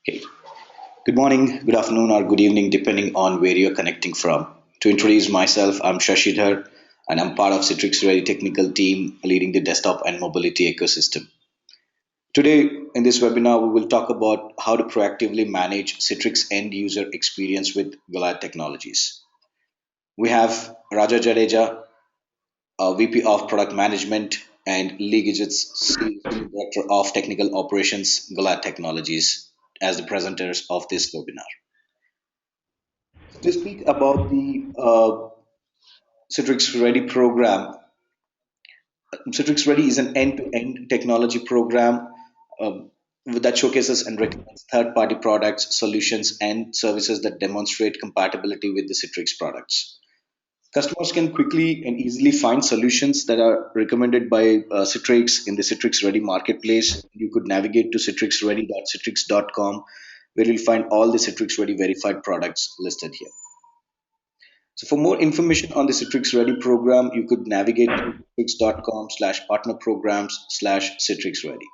Okay. Good morning, good afternoon, or good evening, depending on where you're connecting from. To introduce myself, I'm Shashidhar, and I'm part of Citrix Ready technical team leading the desktop and mobility ecosystem. Today, in this webinar, we will talk about how to proactively manage Citrix end user experience with Goliath technologies. We have Raja Jadeja, VP of Product Management, and Lee Gidgets, Senior Director of Technical Operations, Goliath Technologies, as the presenters of this webinar. To speak about the Citrix Ready program, Citrix Ready is an end-to-end technology program that showcases and recommends third-party products, solutions, and services that demonstrate compatibility with the Citrix products. Customers can quickly and easily find solutions that are recommended by Citrix in the Citrix Ready marketplace. You could navigate to citrixready.citrix.com, where you'll find all the Citrix Ready verified products listed here. So for more information on the Citrix Ready program, you could navigate to citrix.com/partner programs/Citrix Ready.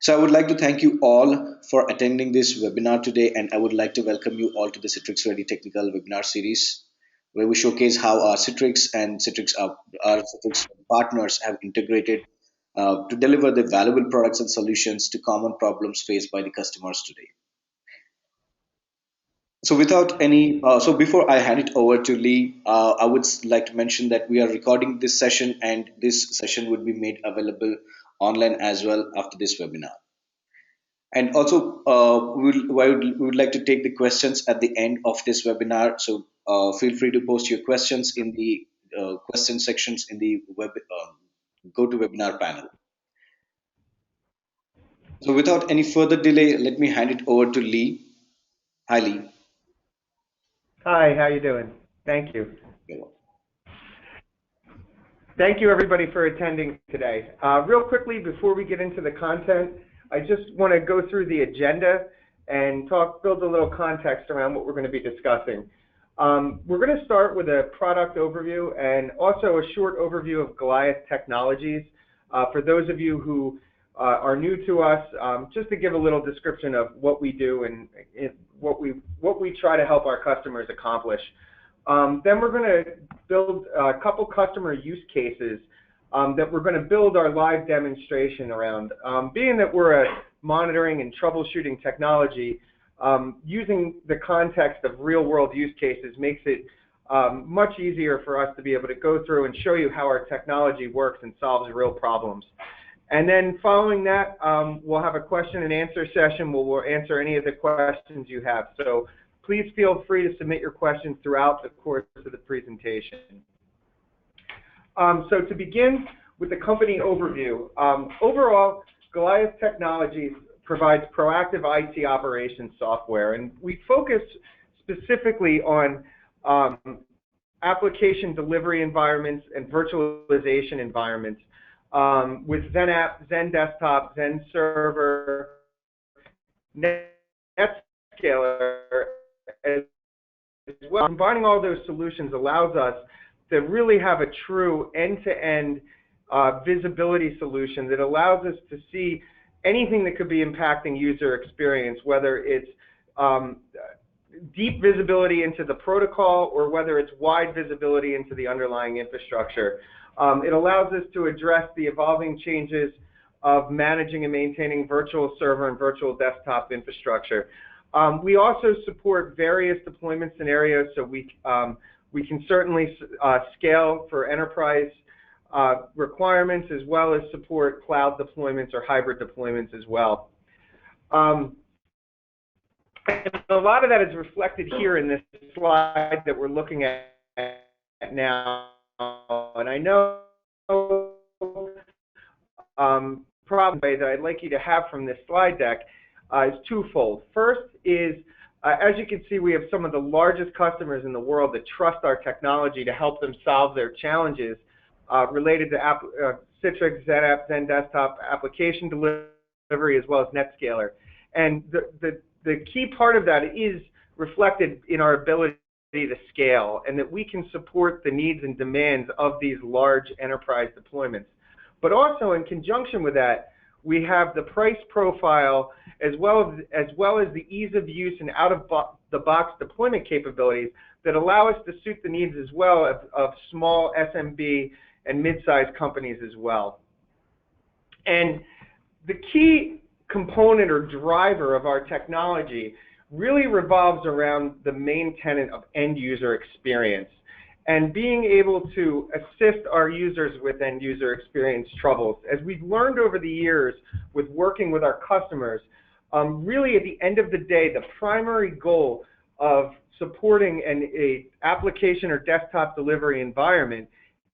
So I would like to thank you all for attending this webinar today, and I would like to welcome you all to the Citrix Ready technical webinar series, where we showcase how our Citrix and our Citrix partners have integrated to deliver the valuable products and solutions to common problems faced by the customers today. So before I hand it over to Lee, I would like to mention that we are recording this session, and this session would be made available online as well after this webinar. And also, we would like to take the questions at the end of this webinar. So feel free to post your questions in the question sections in the GoToWebinar panel. So without any further delay, let me hand it over to Lee. Hi, Lee. Hi, how you doing? Thank you. You're welcome. Thank you everybody for attending today. Real quickly, before we get into the content, I just want to go through the agenda and build a little context around what we're going to be discussing. We're going to start with a product overview and also a short overview of Goliath Technologies. For those of you who are new to us, just to give a little description of what we do and what we try to help our customers accomplish. Then we're going to build a couple customer use cases that we're going to build our live demonstration around. Being that we're a monitoring and troubleshooting technology, using the context of real-world use cases makes it much easier for us to be able to go through and show you how our technology works and solves real problems. And then following that, we'll have a question and answer session where we'll answer any of the questions you have. So please feel free to submit your questions throughout the course of the presentation. So to begin with the company overview, overall, Goliath Technologies provides proactive IT operations software, and we focus specifically on application delivery environments and virtualization environments with Zen App, Zen Desktop, Zen Server, NetScaler, as well. Combining all those solutions allows us to really have a true end-to-end visibility solution that allows us to see anything that could be impacting user experience, whether it's deep visibility into the protocol or whether it's wide visibility into the underlying infrastructure. It allows us to address the evolving changes of managing and maintaining virtual server and virtual desktop infrastructure. We also support various deployment scenarios, so we can certainly scale for enterprise requirements as well as support cloud deployments or hybrid deployments as well. And a lot of that is reflected here in this slide that we're looking at now. And I know probably that I'd like you to have from this slide deck is twofold. First is, as you can see, we have some of the largest customers in the world that trust our technology to help them solve their challenges related to Citrix, Zen App, Zen Desktop application delivery, as well as NetScaler. And the key part of that is reflected in our ability to scale, and that we can support the needs and demands of these large enterprise deployments. But also in conjunction with that, we have the price profile as well as the ease of use and out-of-the-box deployment capabilities that allow us to suit the needs as well of small SMB and mid-sized companies as well. And the key component or driver of our technology really revolves around the main tenet of end user experience and being able to assist our users with end user experience troubles. As we've learned over the years with working with our customers, really at the end of the day, the primary goal of supporting an application or desktop delivery environment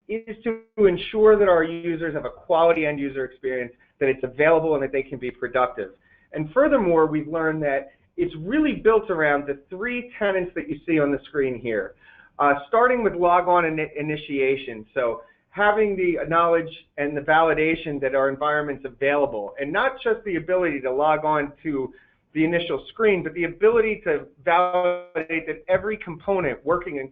is to ensure that our users have a quality end user experience, that it's available and that they can be productive. And furthermore, we've learned that it's really built around the three tenets that you see on the screen here. Starting with Logon initiation, so having the knowledge and the validation that our environment's available, and not just the ability to log on to the initial screen, but the ability to validate that every component working in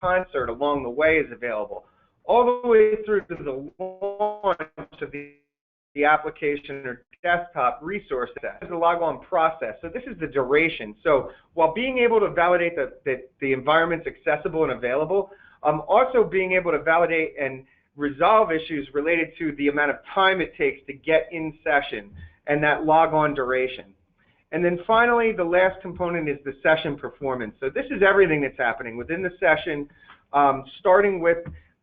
concert along the way is available, all the way through to the launch of the application or desktop resource. That is the Logon process. So this is the duration. So while being able to validate that the environment's accessible and available, also being able to validate and resolve issues related to the amount of time it takes to get in session and that Logon duration. And then finally, the last component is the session performance. So this is everything that's happening within the session, starting with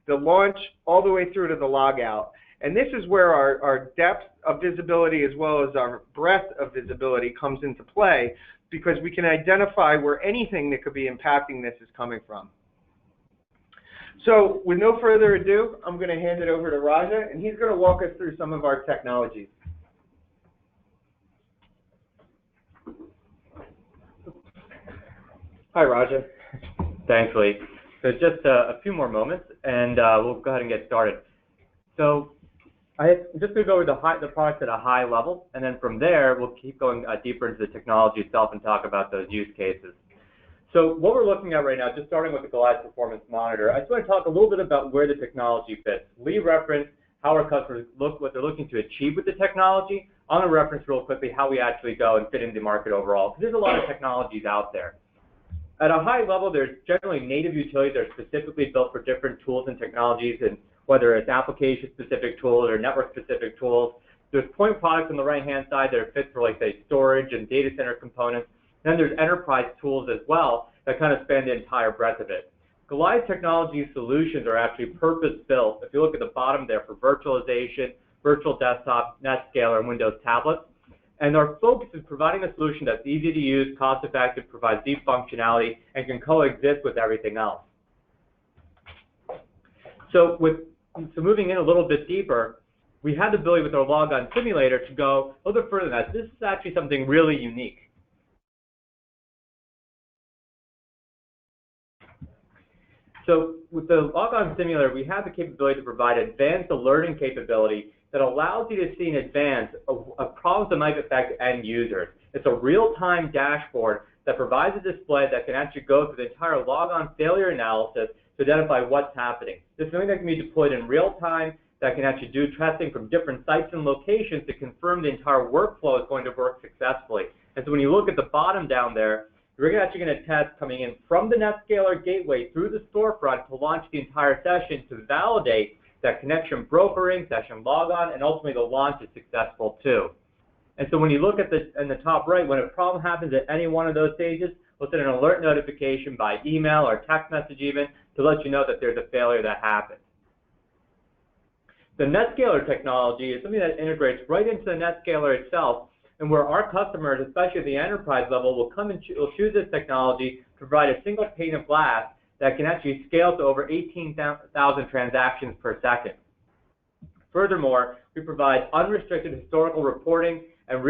the launch all the way through to the logout. And this is where our depth of visibility as well as our breadth of visibility comes into play, because we can identify where anything that could be impacting this is coming from. So with no further ado, I'm going to hand it over to Raja, and he's going to walk us through some of our technologies. Hi, Raja. Thanks, Lee. So just a few more moments, and we'll go ahead and get started. So I'm just going to go over the products at a high level, and then from there, we'll keep going deeper into the technology itself and talk about those use cases. So what we're looking at right now, just starting with the Goliath Performance Monitor, I just want to talk a little bit about where the technology fits. Lee referenced how our customers look, what they're looking to achieve with the technology. I'm going to reference real quickly how we actually go and fit into the market overall, because there's a lot of technologies out there. At a high level, there's generally native utilities that are specifically built for different tools and technologies, and whether it's application-specific tools or network-specific tools. There's point products on the right-hand side that are fit for, like, say, storage and data center components. And then there's enterprise tools as well that kind of span the entire breadth of it. Goliath Technology solutions are actually purpose-built, if you look at the bottom there, for virtualization, virtual desktop, NetScaler, and Windows tablets. And our focus is providing a solution that's easy to use, cost-effective, provides deep functionality, and can coexist with everything else. So moving in a little bit deeper, we had the ability with our Logon simulator to go a little bit further than that. This is actually something really unique. So with the Logon simulator, we have the capability to provide advanced alerting capability that allows you to see in advance of problems that might affect end users. It's a real-time dashboard that provides a display that can actually go through the entire Logon failure analysis to identify what's happening. This is something that can be deployed in real time, that can actually do testing from different sites and locations to confirm the entire workflow is going to work successfully. And so when you look at the bottom down there, you're actually going to test coming in from the NetScaler gateway through the storefront to launch the entire session to validate that connection brokering, session logon, and ultimately the launch is successful too. And so when you look at in the top right, when a problem happens at any one of those stages, we'll send an alert notification by email or text message even to let you know that there's a failure that happened. The NetScaler technology is something that integrates right into the NetScaler itself, and where our customers, especially at the enterprise level, will come and choose this technology to provide a single pane of glass that can actually scale to over 18,000 transactions per second. Furthermore, we provide unrestricted historical reporting and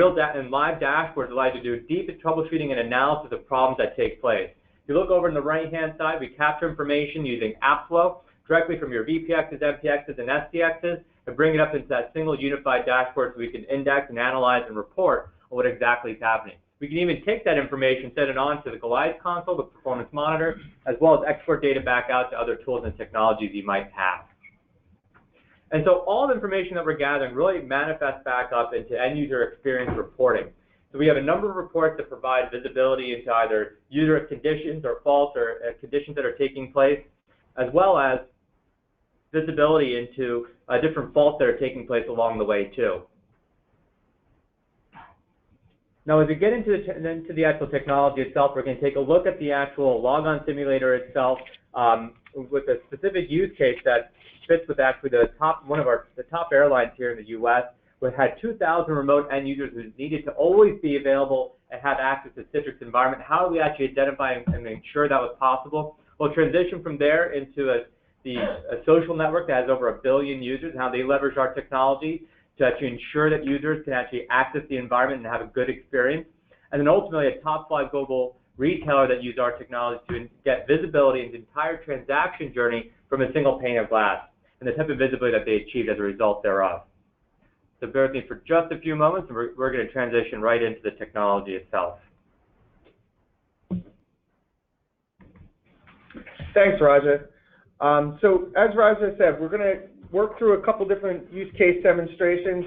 live dashboards allow you to do deep troubleshooting and analysis of problems that take place. If you look over on the right-hand side, we capture information using AppFlow directly from your VPXs, MPXs, and SDXs and bring it up into that single unified dashboard so we can index and analyze and report on what exactly is happening. We can even take that information, send it on to the Goliath console, the performance monitor, as well as export data back out to other tools and technologies you might have. And so all the information that we're gathering really manifests back up into end user experience reporting. So we have a number of reports that provide visibility into either user conditions or faults or conditions that are taking place, as well as visibility into different faults that are taking place along the way too. Now, as we get into the actual technology itself, we're going to take a look at the actual Logon simulator itself with a specific use case that fits with actually the top airlines here in the U.S. We had 2,000 remote end users who needed to always be available and have access to Citrix environment. How do we actually identify and ensure that was possible? We'll transition from there into a social network that has over 1 billion users and how they leverage our technology to actually ensure that users can actually access the environment and have a good experience. And then ultimately a top 5 global retailer that use our technology to get visibility into the entire transaction journey from a single pane of glass and the type of visibility that they achieved as a result thereof. So bear with me for just a few moments, and we're going to transition right into the technology itself. Thanks, Raja. So as Raja said, we're going to work through a couple different use case demonstrations.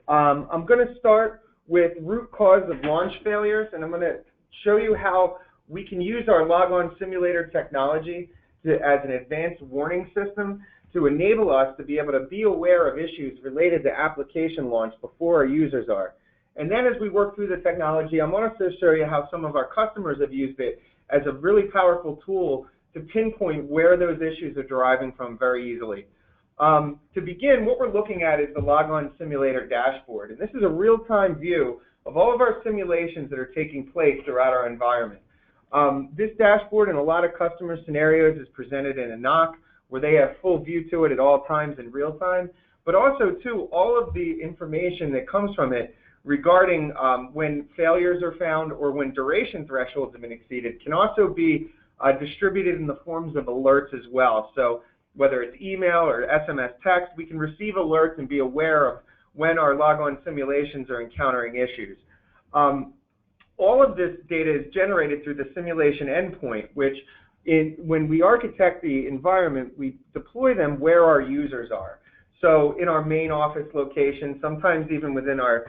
I'm going to start with root cause of launch failures, and I'm going to show you how we can use our Logon simulator technology as an advanced warning system to enable us to be able to be aware of issues related to application launch before our users are. And then as we work through the technology, I'm going to show you how some of our customers have used it as a really powerful tool to pinpoint where those issues are deriving from very easily. To begin, what we're looking at is the Logon simulator dashboard. And this is a real-time view of all of our simulations that are taking place throughout our environment. This dashboard in a lot of customer scenarios is presented in a NOC, where they have full view to it at all times in real time, but also, too, all of the information that comes from it regarding when failures are found or when duration thresholds have been exceeded can also be distributed in the forms of alerts as well. So whether it's email or SMS text, we can receive alerts and be aware of when our Logon simulations are encountering issues. All of this data is generated through the simulation endpoint, which when we architect the environment, we deploy them where our users are. So in our main office location, sometimes even within our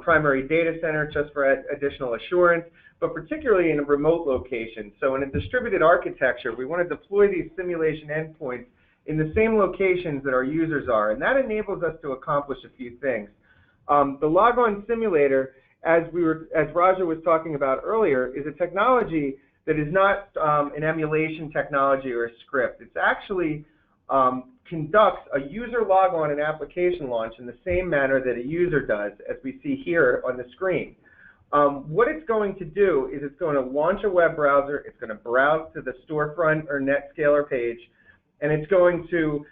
primary data center just for additional assurance, but particularly in a remote location. So in a distributed architecture, we want to deploy these simulation endpoints in the same locations that our users are, and that enables us to accomplish a few things. The Logon simulator, as Raja was talking about earlier, is a technology that is not an emulation technology or a script. It's actually conducts a user log on and application launch in the same manner that a user does, as we see here on the screen. What it's going to do is it's going to launch a web browser, it's going to browse to the storefront or NetScaler page, and it's going to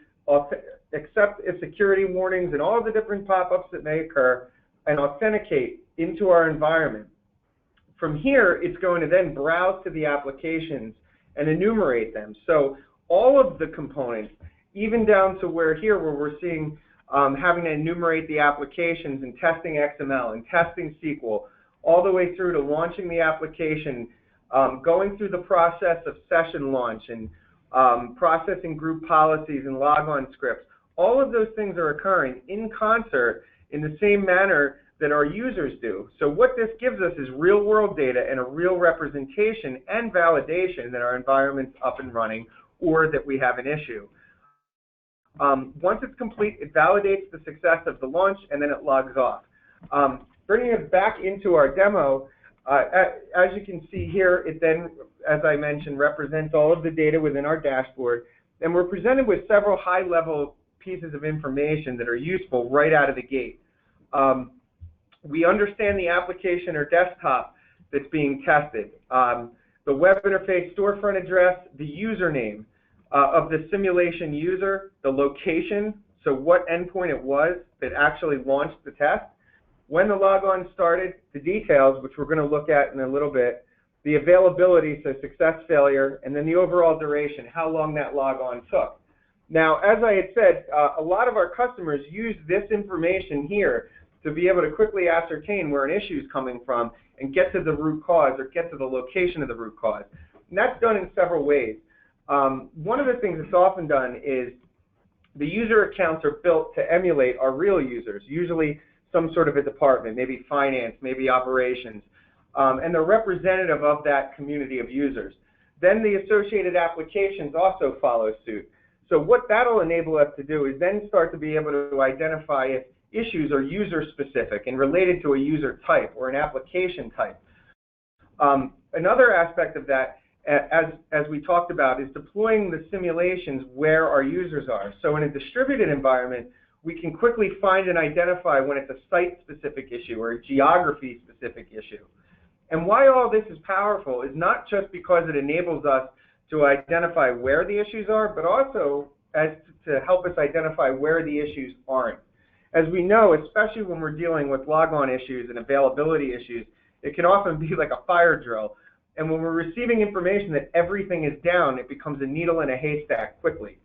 accept its security warnings and all of the different pop-ups that may occur and authenticate into our environment. From here, it's going to then browse to the applications and enumerate them. So all of the components, even down to where we're seeing having to enumerate the applications and testing XML and testing SQL, all the way through to launching the application, going through the process of session launch and processing group policies and logon scripts. All of those things are occurring in concert in the same manner that our users do. So what this gives us is real-world data and a real representation and validation that our environment's up and running or that we have an issue. Once it's complete, it validates the success of the launch, and then it logs off. Bringing it back into our demo, as you can see here, it then, as I mentioned, represents all of the data within our dashboard, and we're presented with several high-level pieces of information that are useful right out of the gate. We understand the application or desktop that's being tested, the web interface storefront address, the username of the simulation user, the location, so what endpoint it was that actually launched the test, when the logon started, the details, which we're going to look at in a little bit, the availability, so success, failure, and then the overall duration, how long that logon took. Now, as I had said, a lot of our customers use this information here to be able to quickly ascertain where an issue is coming from and get to the root cause or get to the location of the root cause. And that's done in several ways. One of the things that's often done is the user accounts are built to emulate our real users, usually some sort of a department, maybe finance, maybe operations, and they're representative of that community of users. Then the associated applications also follow suit. So what that'll enable us to do is then start to be able to identify if issues are user-specific and related to a user type or an application type. Another aspect of that, as we talked about, is deploying the simulations where our users are. So in a distributed environment, we can quickly find and identify when it's a site-specific issue or a geography-specific issue. And why all this is powerful is not just because it enables us to identify where the issues are, but also to help us identify where the issues aren't. As we know, especially when we're dealing with logon issues and availability issues, it can often be like a fire drill. And when we're receiving information that everything is down, it becomes a needle in a haystack quickly.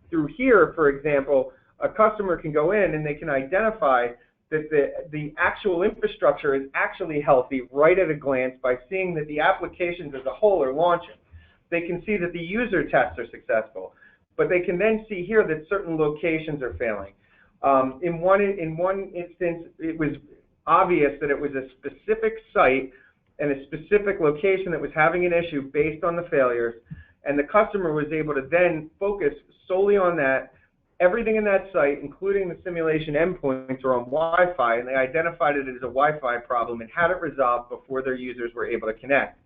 Through here, for example, a customer can go in and they can identify that the actual infrastructure is actually healthy right at a glance by seeing that the applications as a whole are launching. They can see that the user tests are successful, but they can then see here that certain locations are failing. In one instance, it was obvious that it was a specific site and a specific location that was having an issue based on the failures, and the customer was able to then focus solely on that. Everything in that site, including the simulation endpoints, are on Wi-Fi, and they identified it as a Wi-Fi problem and had it resolved before their users were able to connect.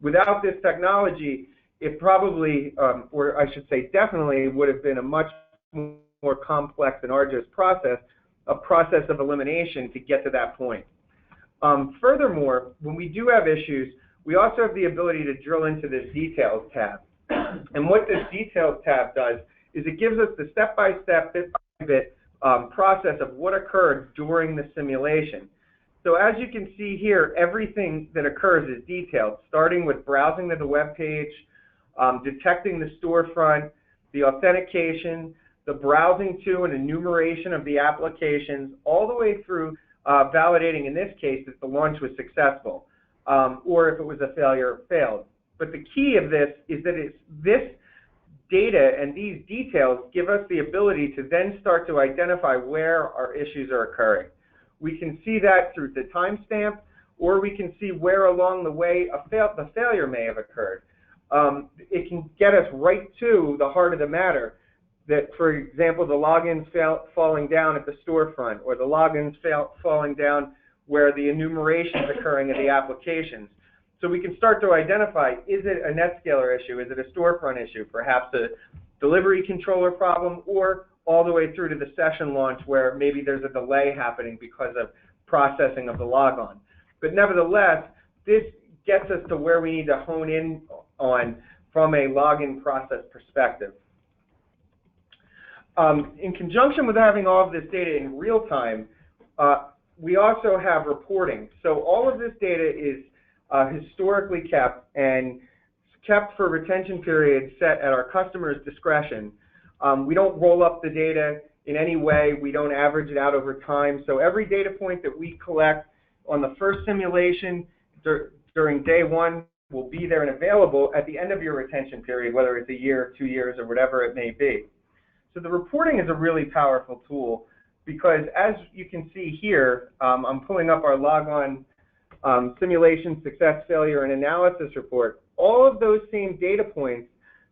Without this technology, it probably, or I should say definitely, would have been a much more complex and arduous process, a process of elimination to get to that point. Furthermore, when we do have issues, we also have the ability to drill into this Details tab. And what this Details tab does is it gives us the step-by-step, bit-by-bit process of what occurred during the simulation. So as you can see here, everything that occurs is detailed, starting with browsing to the web page, detecting the storefront, the authentication, the browsing to and enumeration of the applications, all the way through validating, in this case, that the launch was successful, or if it was a failure, failed. But the key of this is that this data and these details give us the ability to then start to identify where our issues are occurring. We can see that through the timestamp, or we can see where along the way the failure may have occurred. It can get us right to the heart of the matter, that, for example, the logins falling down at the storefront, or the logins falling down where the enumeration is occurring in the applications. So we can start to identify, is it a NetScaler issue, is it a storefront issue, perhaps a delivery controller problem, or all the way through to the session launch where maybe there's a delay happening because of processing of the logon. But nevertheless, this gets us to where we need to hone in on from a login process perspective. In conjunction with having all of this data in real time, we also have reporting. So all of this data is historically kept and kept for retention periods set at our customer's discretion. We don't roll up the data in any way. We don't average it out over time. So every data point that we collect on the first simulation during day one will be there and available at the end of your retention period, whether it's a year, 2 years, or whatever it may be. So the reporting is a really powerful tool because, as you can see here, I'm pulling up our Logon simulation success, failure, and analysis report. All of those same data points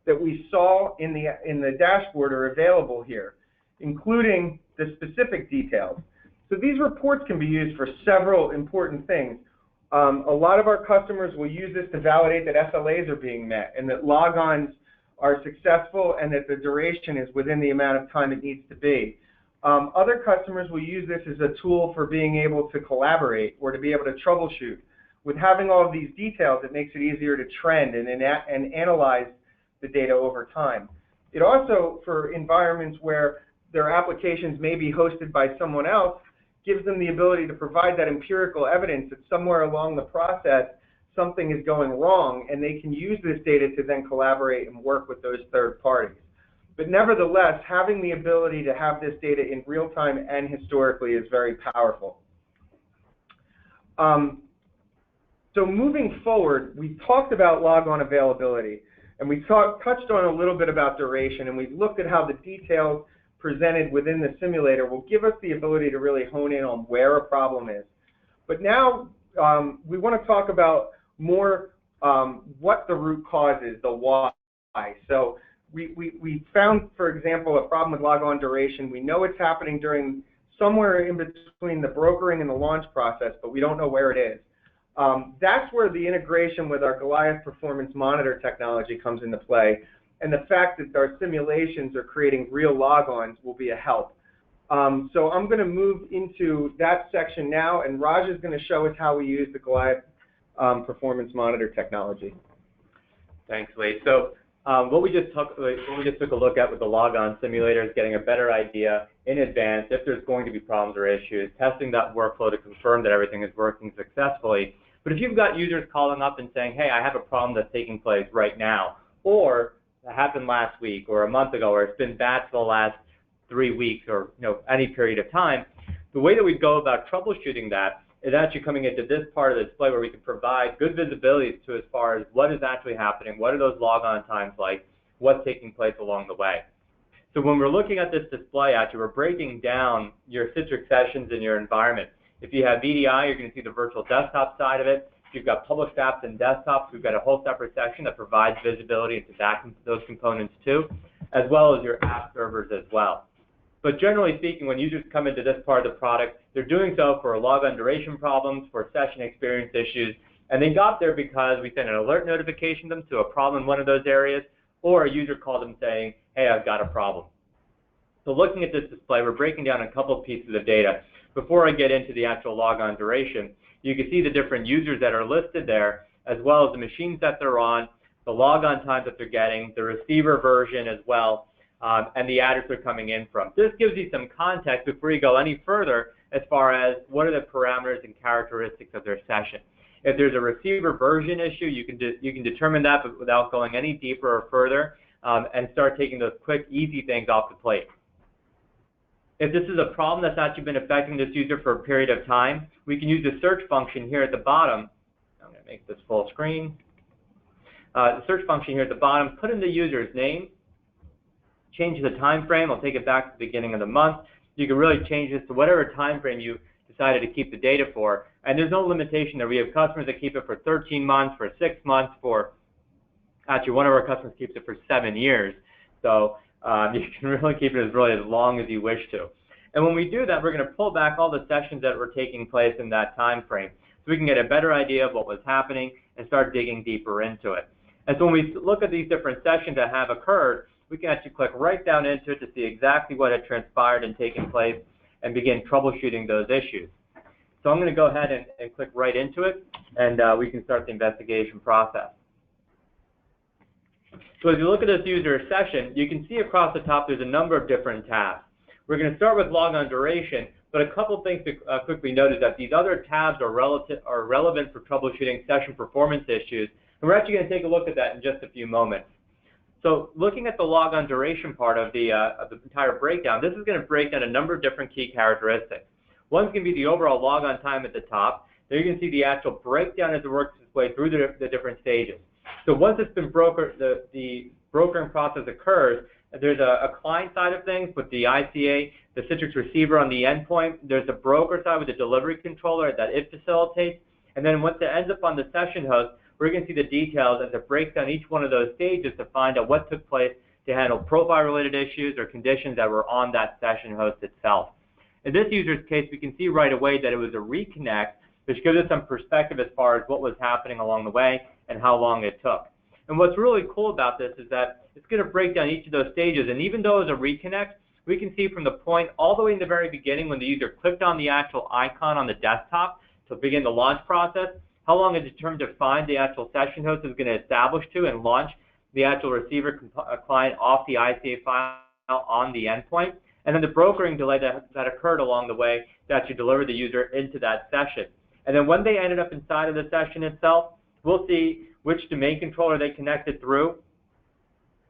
that we saw in the dashboard are available here, including the specific details. So these reports can be used for several important things. A lot of our customers will use this to validate that SLAs are being met and that logons are successful and that the duration is within the amount of time it needs to be. Other customers will use this as a tool for being able to collaborate or to be able to troubleshoot. With having all of these details, it makes it easier to trend and analyze the data over time. It also, for environments where their applications may be hosted by someone else, gives them the ability to provide that empirical evidence that somewhere along the process something is going wrong, and they can use this data to then collaborate and work with those third parties. But nevertheless, having the ability to have this data in real time and historically is very powerful. So moving forward, we talked about logon availability, and we touched on a little bit about duration, and we've looked at how the details presented within the simulator will give us the ability to really hone in on where a problem is. But now we want to talk about more what the root cause is, the why. So we found, for example, a problem with logon duration. We know it's happening during somewhere in between the brokering and the launch process, but we don't know where it is. That's where the integration with our Goliath performance monitor technology comes into play, and the fact that our simulations are creating real logons will be a help. So I'm going to move into that section now, and Raj is going to show us how we use the Goliath performance monitor technology. Thanks, Lee. So what we just took a look at with the Logon simulator is getting a better idea in advance if there's going to be problems or issues, testing that workflow to confirm that everything is working successfully. But if you've got users calling up and saying, hey, I have a problem that's taking place right now, or it happened last week or a month ago, or it's been bad for the last 3 weeks, or any period of time, the way that we go about troubleshooting that is actually coming into this part of the display where we can provide good visibility to as far as what is actually happening, what are those logon times like, what's taking place along the way. So when we're looking at this display, actually, we're breaking down your Citrix sessions in your environment. If you have VDI, you're going to see the virtual desktop side of it. If you've got published apps and desktops, we've got a whole separate section that provides visibility into those components too, as well as your app servers as well. But generally speaking, when users come into this part of the product, they're doing so for logon duration problems, for session experience issues, and they got there because we sent an alert notification to them to a problem in one of those areas, or a user called them saying, hey, I've got a problem. So looking at this display, we're breaking down a couple of pieces of data. Before I get into the actual logon duration, you can see the different users that are listed there, as well as the machines that they're on, the logon times that they're getting, the receiver version as well, and the address they're coming in from. This gives you some context before you go any further as far as what are the parameters and characteristics of their session. If there's a receiver version issue, you can determine that, but without going any deeper or further, and start taking those quick, easy things off the plate. If this is a problem that's actually been affecting this user for a period of time, we can use the search function here at the bottom. I'm going to make this full screen. The search function here at the bottom, put in the user's name, change the time frame. I'll take it back to the beginning of the month. You can really change this to whatever time frame you decided to keep the data for. And there's no limitation there. We have customers that keep it for 13 months, for 6 months, actually one of our customers keeps it for 7 years. So you can really keep it as long as you wish to. And when we do that, we're going to pull back all the sessions that were taking place in that time frame, so we can get a better idea of what was happening and start digging deeper into it. And so when we look at these different sessions that have occurred, we can actually click right down into it to see exactly what had transpired and taken place and begin troubleshooting those issues. So I'm going to go ahead and click right into it, and we can start the investigation process. So as you look at this user session, you can see across the top there's a number of different tabs. We're going to start with logon duration, but a couple of things to quickly note is that these other tabs are relevant for troubleshooting session performance issues, and we're actually going to take a look at that in just a few moments. So looking at the logon duration part of the entire breakdown, this is going to break down a number of different key characteristics. One's going to be the overall logon time at the top. There you can see the actual breakdown as it works its way through the different stages. So once it's been the brokering process occurs, there's a client side of things with the ICA, the Citrix receiver on the endpoint. There's a broker side with the delivery controller that it facilitates. And then once it ends up on the session host, we're going to see the details as it breaks down each one of those stages to find out what took place to handle profile-related issues or conditions that were on that session host itself. In this user's case, we can see right away that it was a reconnect, which gives us some perspective as far as what was happening along the way and how long it took. And what's really cool about this is that it's going to break down each of those stages, and even though it's a reconnect, we can see from the point all the way in the very beginning when the user clicked on the actual icon on the desktop to begin the launch process, how long it determined to find the actual session host is going to establish to and launch the actual receiver client off the ICA file on the endpoint, and then the brokering delay that occurred along the way to actually deliver the user into that session. And then when they ended up inside of the session itself, we'll see which domain controller they connected through,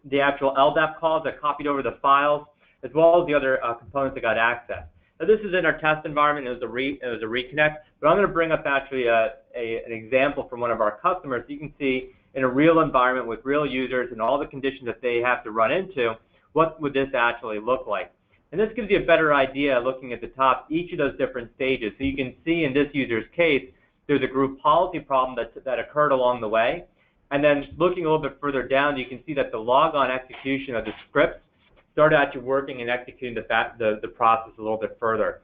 the actual LDAP calls that copied over the files, as well as the other components that got access. Now this is in our test environment. It was a reconnect, but I'm going to bring up actually an example from one of our customers. So you can see in a real environment with real users and all the conditions that they have to run into, what would this actually look like? And this gives you a better idea, looking at the top, each of those different stages. So you can see in this user's case, there's a group policy problem that occurred along the way. And then looking a little bit further down, you can see that the logon execution of the scripts started actually working and executing the process a little bit further.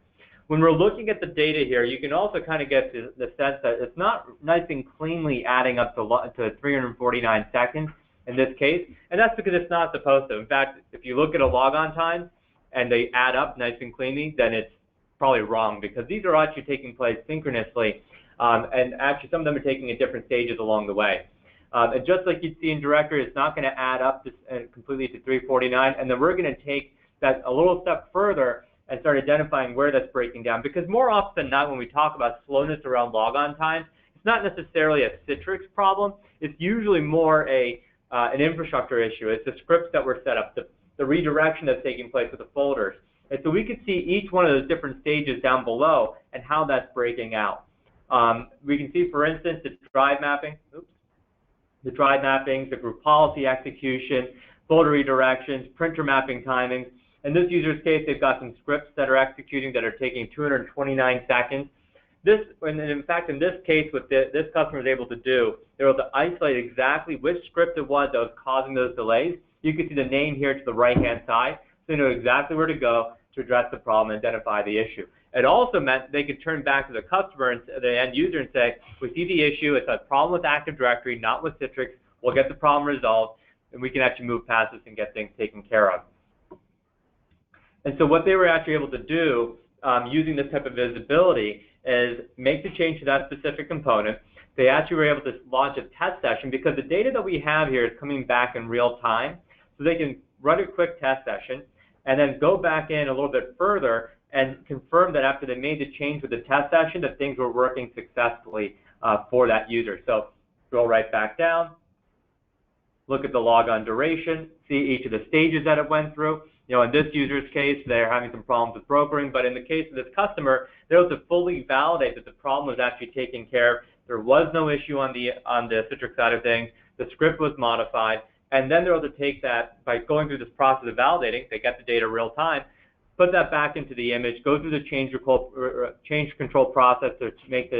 When we're looking at the data here, you can also kind of get the sense that it's not nice and cleanly adding up to 349 seconds in this case, and that's because it's not supposed to. In fact, if you look at a logon time and they add up nice and cleanly, then it's probably wrong, because these are actually taking place synchronously, and actually some of them are taking at different stages along the way. And just like you'd see in directory, it's not going to add up to, completely to 349, and then we're going to take that a little step further and start identifying where that's breaking down, because more often than not when we talk about slowness around logon times, it's not necessarily a Citrix problem. It's usually more an infrastructure issue. It's the scripts that were set up, the redirection that's taking place with the folders. And so we could see each one of those different stages down below and how that's breaking out. We can see, for instance, the drive mapping, the drive mappings, the group policy execution, folder redirections, printer mapping timings. In this user's case, they've got some scripts that are executing that are taking 229 seconds. And in fact, in this case, what this customer was able to do, they were able to isolate exactly which script it was that was causing those delays. You can see the name here to the right-hand side, so they know exactly where to go to address the problem and identify the issue. It also meant they could turn back to the customer and the end user and say, we see the issue, it's a problem with Active Directory, not with Citrix, we'll get the problem resolved, and we can actually move past this and get things taken care of. And so what they were actually able to do using this type of visibility is make the change to that specific component. They actually were able to launch a test session, because the data that we have here is coming back in real time. So they can run a quick test session and then go back in a little bit further and confirm that after they made the change with the test session, that things were working successfully for that user. So scroll right back down, look at the logon duration, see each of the stages that it went through. You know, in this user's case, they're having some problems with brokering, but in the case of this customer, they're able to fully validate that the problem was actually taken care of. There was no issue on the Citrix side of things. The script was modified, and then they're able to take that by going through this process of validating. They get the data real time, put that back into the image, go through the change control process to make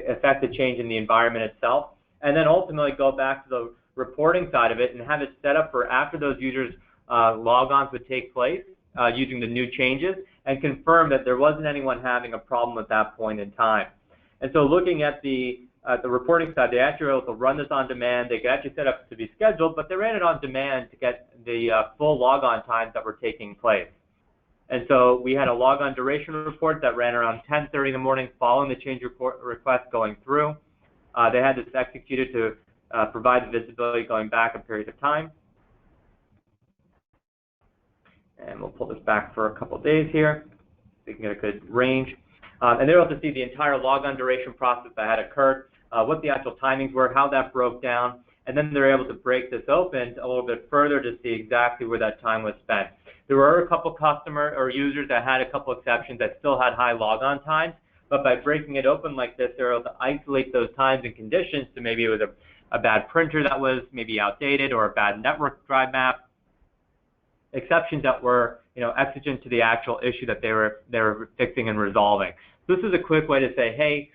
affect the change in the environment itself, and then ultimately go back to the reporting side of it and have it set up for after those users logons would take place using the new changes, and confirm that there wasn't anyone having a problem at that point in time. And so looking at the reporting side, they actually were able to run this on demand. They could actually set up to be scheduled, but they ran it on demand to get the full logon times that were taking place. And so we had a logon duration report that ran around 10:30 in the morning following the change request going through. They had this executed to provide the visibility going back a period of time. And we'll pull this back for a couple of days here so you can get a good range. And they're able to see the entire logon duration process that had occurred, what the actual timings were, how that broke down, and then they're able to break this open a little bit further to see exactly where that time was spent. There were a couple customer or users that had a couple exceptions that still had high logon times, but by breaking it open like this, they're able to isolate those times and conditions to maybe it was a bad printer that was maybe outdated or a bad network drive map, exceptions that were, you know, exigent to the actual issue that they were fixing and resolving. So this is a quick way to say, hey,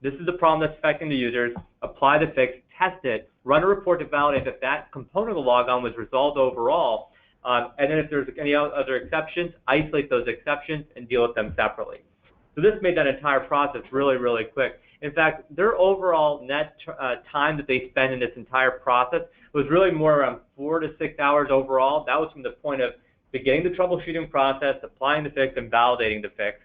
this is the problem that's affecting the users, apply the fix, test it, run a report to validate that that component of the logon was resolved overall, and then if there's any other exceptions, isolate those exceptions and deal with them separately. So this made that entire process really, really quick. In fact, their overall net time that they spend in this entire process was really more around 4 to 6 hours overall. That was from the point of beginning the troubleshooting process, applying the fix, and validating the fix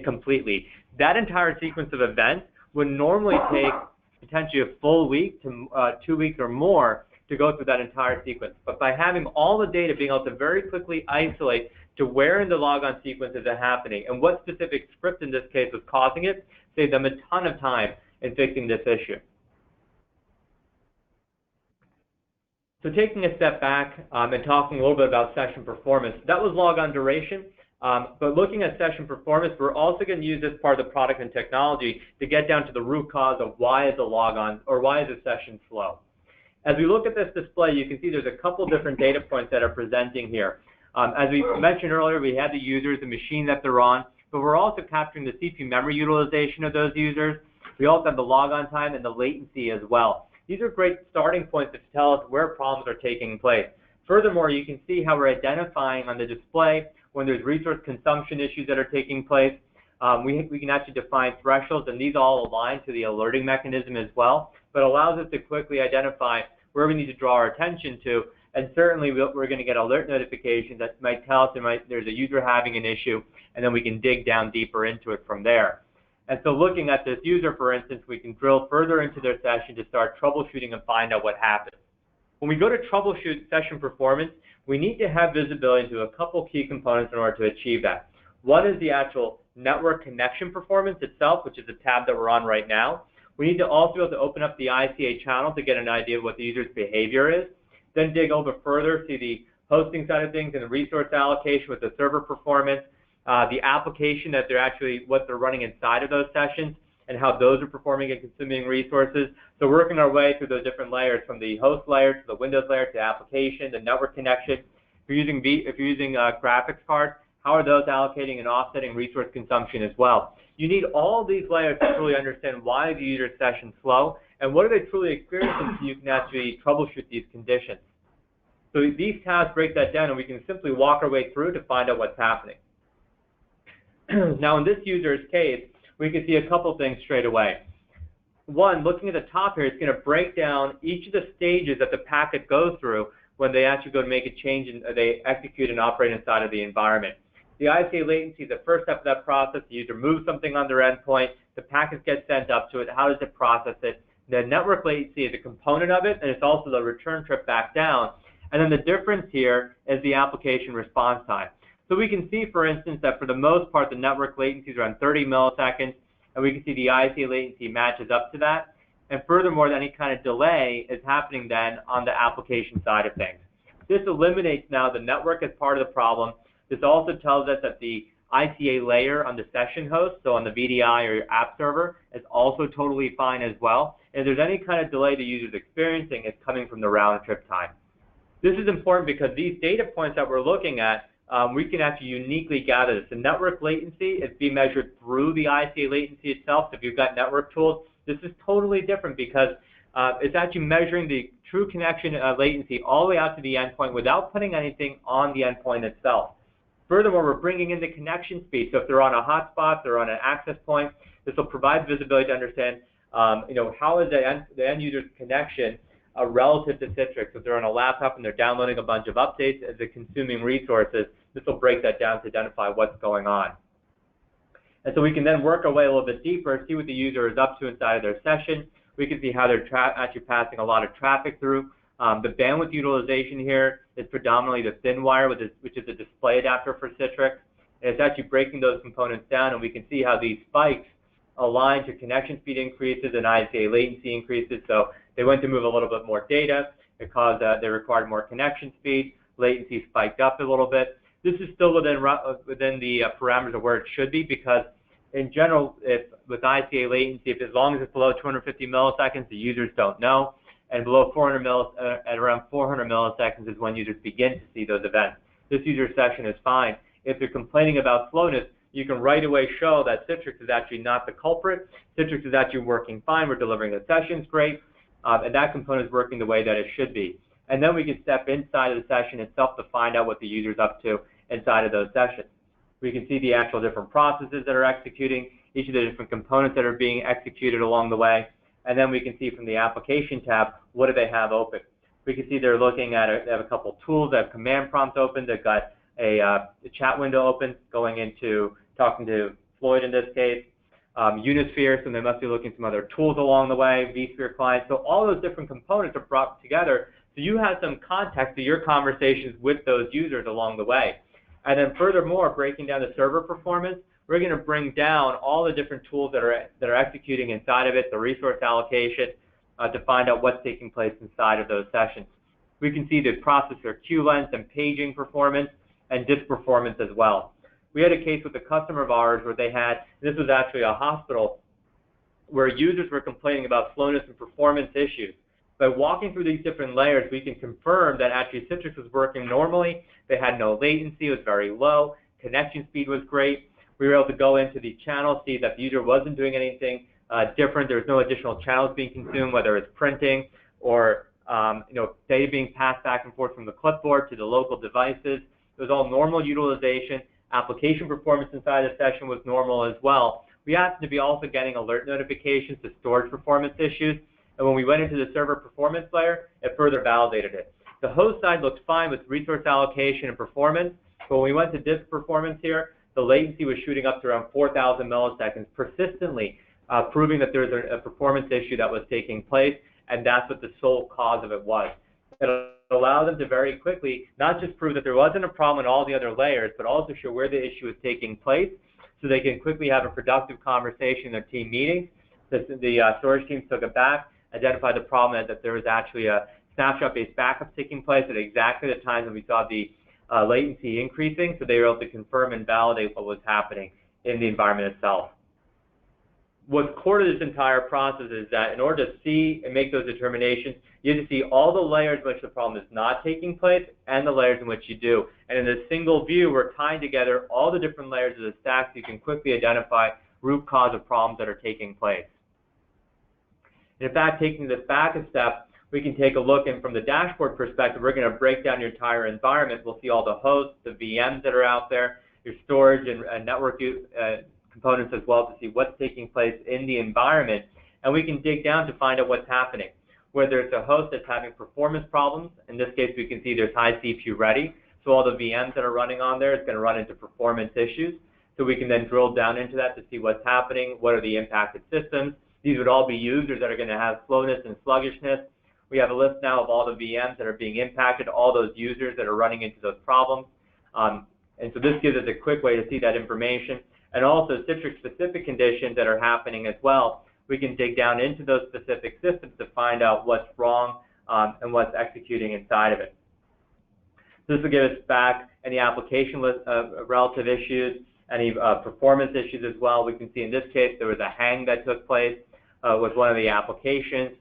completely. That entire sequence of events would normally take potentially a full week to 2 weeks or more to go through that entire sequence. But by having all the data, being able to very quickly isolate to where in the logon sequence is it happening and what specific script in this case was causing it, saved them a ton of time in fixing this issue. So taking a step back and talking a little bit about session performance, that was logon duration. But looking at session performance, we're also going to use this part of the product and technology to get down to the root cause of why is a logon or why is a session slow. As we look at this display, you can see there's a couple different data points that are presenting here. As we mentioned earlier, we have the users, the machine that they're on, but we're also capturing the CPU memory utilization of those users. We also have the logon time and the latency as well. These are great starting points to tell us where problems are taking place. Furthermore, you can see how we're identifying on the display when there's resource consumption issues that are taking place. We can actually define thresholds, and these all align to the alerting mechanism as well, but allows us to quickly identify where we need to draw our attention to. And certainly we're going to get alert notifications that might tell us there's a user having an issue, and then we can dig down deeper into it from there. And so looking at this user, for instance, we can drill further into their session to start troubleshooting and find out what happened. When we go to troubleshoot session performance, we need to have visibility into a couple key components in order to achieve that. One is the actual network connection performance itself, which is the tab that we're on right now. We need to also be able to open up the ICA channel to get an idea of what the user's behavior is. Then dig over further to the hosting side of things and the resource allocation with the server performance, the application that what they're running inside of those sessions, and how those are performing and consuming resources. So working our way through those different layers, from the host layer to the Windows layer to the application, the network connection. If you're using graphics cards, how are those allocating and offsetting resource consumption as well? You need all these layers to truly understand why the user session slow and what are they truly experiencing, so you can actually troubleshoot these conditions. So these tabs break that down, and we can simply walk our way through to find out what's happening. Now in this user's case, we can see a couple things straight away. One, looking at the top here, it's going to break down each of the stages that the packet goes through when they actually go to make a change and they execute and operate inside of the environment. The ICA latency is the first step of that process. The user moves something on their endpoint, the packets get sent up to it, how does it process it? The network latency is a component of it, and it's also the return trip back down. And then the difference here is the application response time. So we can see, for instance, that for the most part, the network latency is around 30 milliseconds, and we can see the ICA latency matches up to that. And furthermore, any kind of delay is happening then on the application side of things. This eliminates now the network as part of the problem. This also tells us that the ICA layer on the session host, so on the VDI or your app server, is also totally fine as well. And if there's any kind of delay the user is experiencing, it's coming from the round trip time. This is important because these data points that we're looking at, we can actually uniquely gather this. The network latency is being measured through the ICA latency itself. So if you've got network tools, this is totally different because it's actually measuring the true connection latency all the way out to the endpoint without putting anything on the endpoint itself. Furthermore, we're bringing in the connection speed. So if they're on a hotspot, they're on an access point, this will provide visibility to understand, how is the end user's connection relative to Citrix. If they're on a laptop and they're downloading a bunch of updates as they're consuming resources, this will break that down to identify what's going on. And so we can then work our way a little bit deeper, see what the user is up to inside of their session. We can see how they're actually passing a lot of traffic through. The bandwidth utilization here is predominantly the thin wire, which is a display adapter for Citrix. And it's actually breaking those components down, and we can see how these spikes align to connection speed increases and ICA latency increases. So they went to move a little bit more data. It caused they required more connection speed. Latency spiked up a little bit. This is still within the parameters of where it should be, because in general, with ICA latency, as long as it's below 250 milliseconds, the users don't know. And below 400 at around 400 milliseconds is when users begin to see those events. This user session is fine. If they're complaining about slowness, you can right away show that Citrix is actually not the culprit. Citrix is actually working fine. We're delivering the sessions great, and that component is working the way that it should be. And then we can step inside of the session itself to find out what the user's up to inside of those sessions. We can see the actual different processes that are executing, each of the different components that are being executed along the way. And then we can see from the application tab, what do they have open? We can see they're looking at they have a couple tools, they have command prompts open, they've got a chat window open, going into talking to Floyd in this case, Unisphere, so they must be looking at some other tools along the way, vSphere client. So all those different components are brought together so you have some context to your conversations with those users along the way. And then furthermore, breaking down the server performance, we're going to bring down all the different tools that are executing inside of it, the resource allocation, to find out what's taking place inside of those sessions. We can see the processor queue length and paging performance and disk performance as well. We had a case with a customer of ours where they had, this was actually a hospital, where users were complaining about slowness and performance issues. By walking through these different layers, we can confirm that actually Citrix was working normally. They had no latency, it was very low, connection speed was great. We were able to go into the channel, see that the user wasn't doing anything different. There was no additional channels being consumed, whether it's printing or data being passed back and forth from the clipboard to the local devices. It was all normal utilization. Application performance inside the session was normal as well. We happened to be also getting alert notifications to storage performance issues. And when we went into the server performance layer, it further validated it. The host side looked fine with resource allocation and performance, but when we went to disk performance here, the latency was shooting up to around 4,000 milliseconds persistently, proving that there was a performance issue that was taking place, and that's what the sole cause of it was. It allowed them to very quickly not just prove that there wasn't a problem in all the other layers, but also show where the issue was taking place, so they can quickly have a productive conversation in their team meetings. The storage teams took it back, identified the problem, that there was actually a snapshot-based backup taking place at exactly the time that we saw the latency increasing, so they were able to confirm and validate what was happening in the environment itself. What's core to this entire process is that in order to see and make those determinations, you have to see all the layers in which the problem is not taking place and the layers in which you do. And in a single view, we're tying together all the different layers of the stack so you can quickly identify root cause of problems that are taking place. In fact, taking this back a step, we can take a look, and from the dashboard perspective, we're going to break down your entire environment. We'll see all the hosts, the VMs that are out there, your storage and network components as well, to see what's taking place in the environment, and we can dig down to find out what's happening. Whether it's a host that's having performance problems, in this case we can see there's high CPU ready, so all the VMs that are running on there is going to run into performance issues, so we can then drill down into that to see what's happening, what are the impacted systems. These would all be users that are going to have slowness and sluggishness. We have a list now of all the VMs that are being impacted, all those users that are running into those problems, and so this gives us a quick way to see that information. And also Citrix-specific conditions that are happening as well. We can dig down into those specific systems to find out what's wrong and what's executing inside of it. This will give us back any application relative issues, any performance issues as well. We can see in this case there was a hang that took place with one of the applications.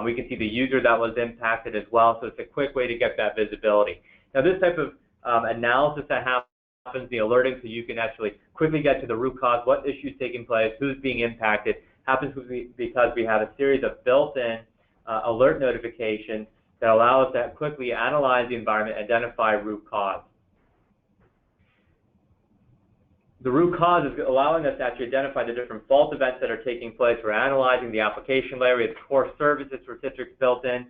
We can see the user that was impacted as well, so it's a quick way to get that visibility. Now this type of analysis that happens, the alerting, so you can actually quickly get to the root cause, what issue is taking place, who's being impacted, happens because we have a series of built-in alert notifications that allow us to quickly analyze the environment, identify root cause. The root cause is allowing us to actually identify the different fault events that are taking place. We're analyzing the application layer. We have core services for Citrix built in,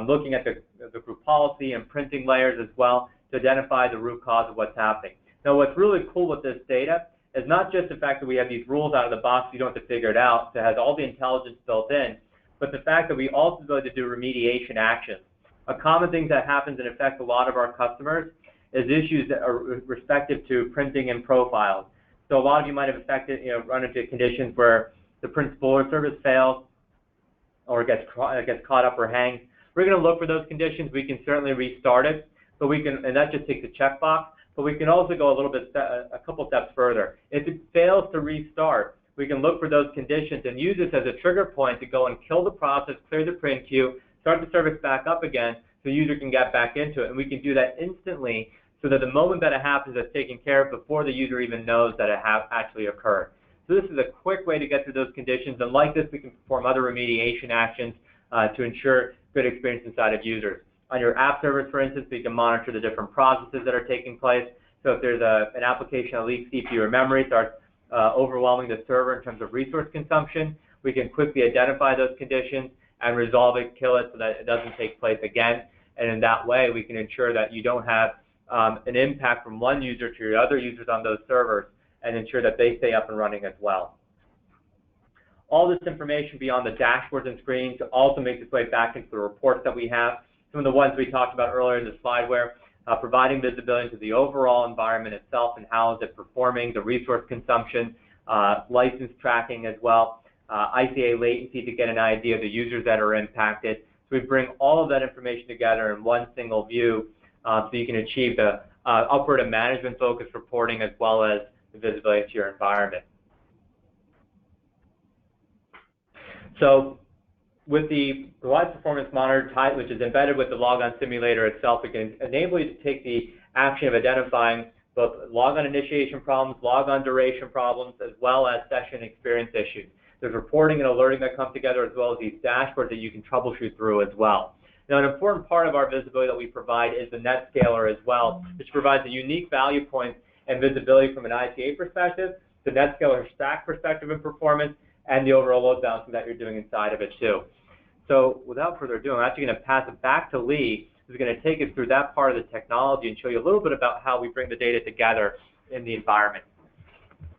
looking at the group policy and printing layers as well to identify the root cause of what's happening. Now, what's really cool with this data is not just the fact that we have these rules out of the box, you don't have to figure it out, so it has all the intelligence built in, but the fact that we also go to do remediation actions. A common thing that happens and affects a lot of our customers is issues that are respective to printing and profiles. So a lot of you might have run into conditions where the print spooler service fails or gets caught up or hangs. We're going to look for those conditions. We can certainly restart it, but we can, and that just takes a checkbox. But we can also go a couple steps further. If it fails to restart, we can look for those conditions and use this as a trigger point to go and kill the process, clear the print queue, start the service back up again, so the user can get back into it. And we can do that instantly, so that the moment that it happens, it's taken care of before the user even knows that it actually occurred. So this is a quick way to get through those conditions, and like this, we can perform other remediation actions to ensure good experience inside of users. On your app servers, for instance, we can monitor the different processes that are taking place. So if there's an application that leaks CPU or memory, starts overwhelming the server in terms of resource consumption, we can quickly identify those conditions and resolve it, kill it, so that it doesn't take place again. And in that way, we can ensure that you don't have an impact from one user to your other users on those servers, and ensure that they stay up and running as well. All this information beyond the dashboards and screens also makes its way back into the reports that we have. Some of the ones we talked about earlier in the slide, where providing visibility into the overall environment itself and how is it performing, the resource consumption, license tracking as well, ICA latency to get an idea of the users that are impacted. So we bring all of that information together in one single view, so you can achieve the upward and management focused reporting as well as the visibility to your environment. So with the Goliath Performance Monitor type, which is embedded with the Logon simulator itself, it can enable you to take the action of identifying both logon initiation problems, logon duration problems, as well as session experience issues. There's reporting and alerting that come together, as well as these dashboards that you can troubleshoot through as well. Now, an important part of our visibility that we provide is the NetScaler as well, which provides a unique value point and visibility from an ICA perspective, the NetScaler stack perspective and performance, and the overall load balancing that you're doing inside of it too. So without further ado, I'm actually going to pass it back to Lee, who's going to take us through that part of the technology and show you a little bit about how we bring the data together in the environment.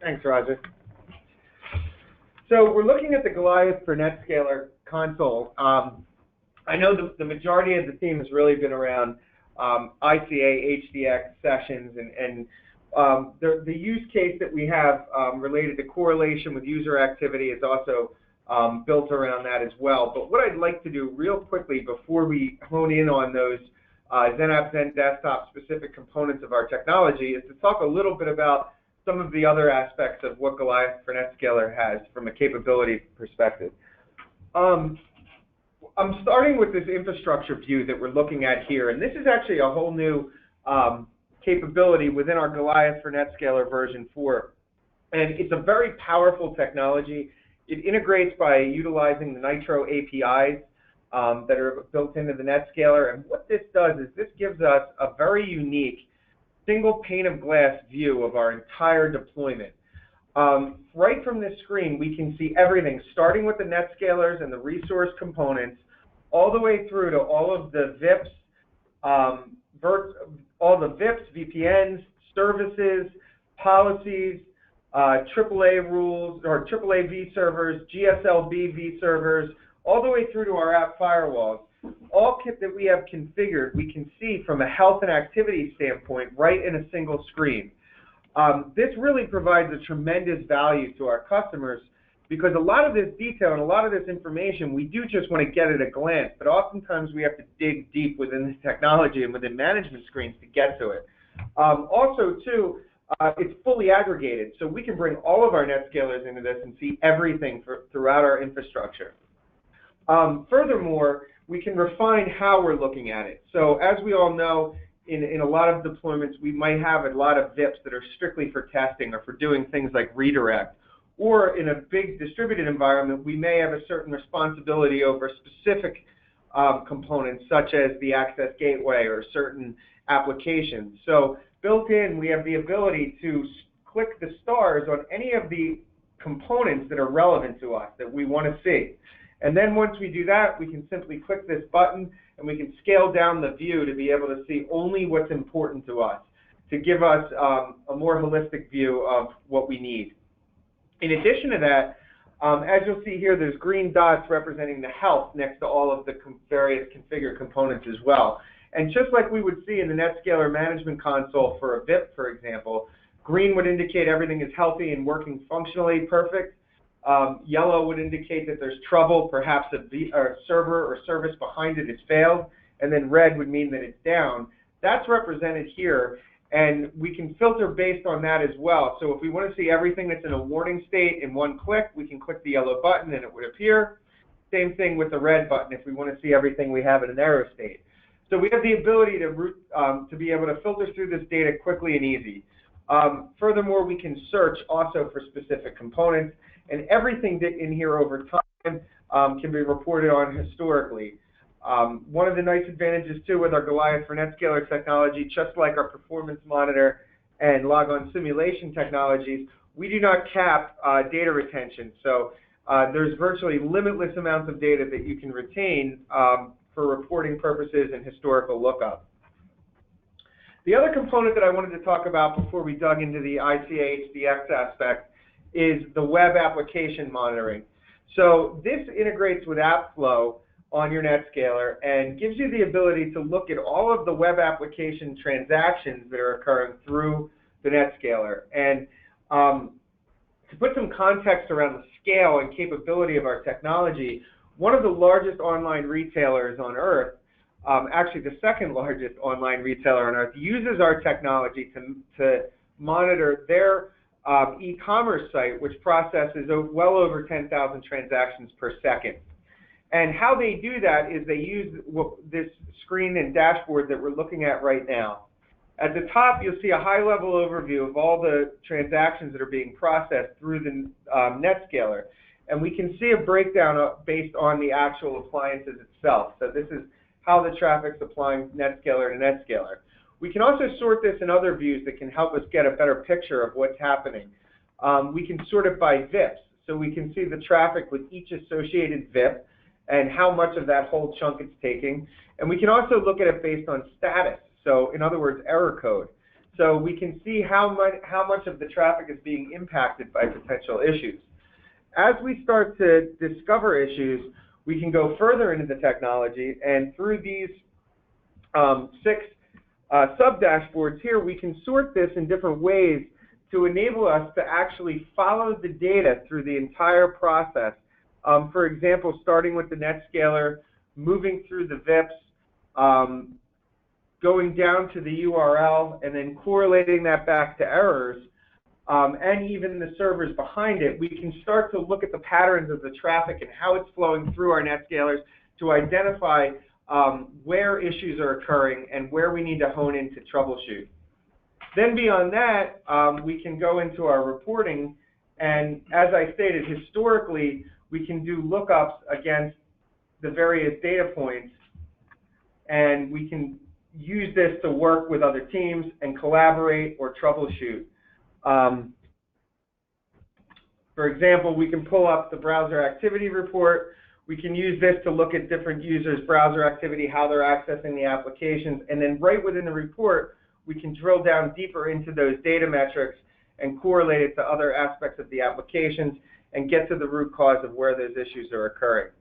Thanks, Roger. So we're looking at the Goliath for NetScaler console. I know the majority of the theme has really been around ICA, HDX sessions, and the use case that we have related to correlation with user activity is also built around that as well. But what I'd like to do real quickly before we hone in on those XenApp, XenDesktop specific components of our technology is to talk a little bit about some of the other aspects of what Goliath for NetScaler has from a capability perspective. I'm starting with this infrastructure view that we're looking at here, and this is actually a whole new capability within our Goliath for NetScaler version 4. And it's a very powerful technology. It integrates by utilizing the Nitro APIs that are built into the NetScaler. And what this does is this gives us a very unique single pane of glass view of our entire deployment. Right from this screen, we can see everything, starting with the NetScalers and the resource components, all the way through to all of the VIPs, VPNs, services, policies, AAA rules, or AAA vServers, GSLB vServers, all the way through to our app firewalls. All kit that we have configured, we can see from a health and activity standpoint right in a single screen. This really provides a tremendous value to our customers because a lot of this detail and a lot of this information, we do just want to get at a glance, but oftentimes we have to dig deep within the technology and within management screens to get to it. Also, too, it's fully aggregated, so we can bring all of our NetScalers into this and see everything throughout our infrastructure. Furthermore, we can refine how we're looking at it. So as we all know, in a lot of deployments, we might have a lot of VIPs that are strictly for testing or for doing things like redirect. Or in a big distributed environment, we may have a certain responsibility over specific components, such as the access gateway or certain applications. So built in, we have the ability to click the stars on any of the components that are relevant to us that we want to see. And then once we do that, we can simply click this button and we can scale down the view to be able to see only what's important to us, to give us a more holistic view of what we need. In addition to that, as you'll see here, there's green dots representing the health next to all of the various configured components as well. And just like we would see in the NetScaler management console for a VIP, for example, green would indicate everything is healthy and working functionally perfect. Yellow would indicate that there's trouble, perhaps a server or service behind it has failed, and then red would mean that it's down. That's represented here, and we can filter based on that as well. So if we want to see everything that's in a warning state in one click, we can click the yellow button and it would appear. Same thing with the red button if we want to see everything we have in an error state. So we have the ability to be able to filter through this data quickly and easy. Furthermore, we can search also for specific components, and everything in here over time can be reported on historically. One of the nice advantages, too, with our Goliath for NetScaler technology, just like our performance monitor and Logon simulation technologies, we do not cap data retention. So there's virtually limitless amounts of data that you can retain for reporting purposes and historical lookup. The other component that I wanted to talk about before we dug into the ICA HDX aspect is the web application monitoring. So this integrates with AppFlow on your NetScaler and gives you the ability to look at all of the web application transactions that are occurring through the NetScaler. And to put some context around the scale and capability of our technology, one of the largest online retailers on earth, actually the second largest online retailer on earth, uses our technology to monitor their e-commerce site, which processes well over 10,000 transactions per second. And how they do that is they use this screen and dashboard that we're looking at right now. At the top, you'll see a high-level overview of all the transactions that are being processed through the NetScaler. And we can see a breakdown based on the actual appliances itself. So this is how the traffic's applying NetScaler to NetScaler. We can also sort this in other views that can help us get a better picture of what's happening. We can sort it by VIPs. So we can see the traffic with each associated VIP and how much of that whole chunk it's taking. And we can also look at it based on status. So in other words, error code. So we can see how much of the traffic is being impacted by potential issues. As we start to discover issues, we can go further into the technology, and through these 6 sub-dashboards here, we can sort this in different ways to enable us to actually follow the data through the entire process. For example, starting with the NetScaler, moving through the VIPs, going down to the URL, and then correlating that back to errors, and even the servers behind it, we can start to look at the patterns of the traffic and how it's flowing through our NetScalers to identify where issues are occurring and where we need to hone in to troubleshoot. Then beyond that, we can go into our reporting, and as I stated, historically, we can do lookups against the various data points, and we can use this to work with other teams and collaborate or troubleshoot. For example, we can pull up the browser activity report. We can use this to look at different users' browser activity, how they're accessing the applications, and then right within the report, we can drill down deeper into those data metrics and correlate it to other aspects of the applications and get to the root cause of where those issues are occurring.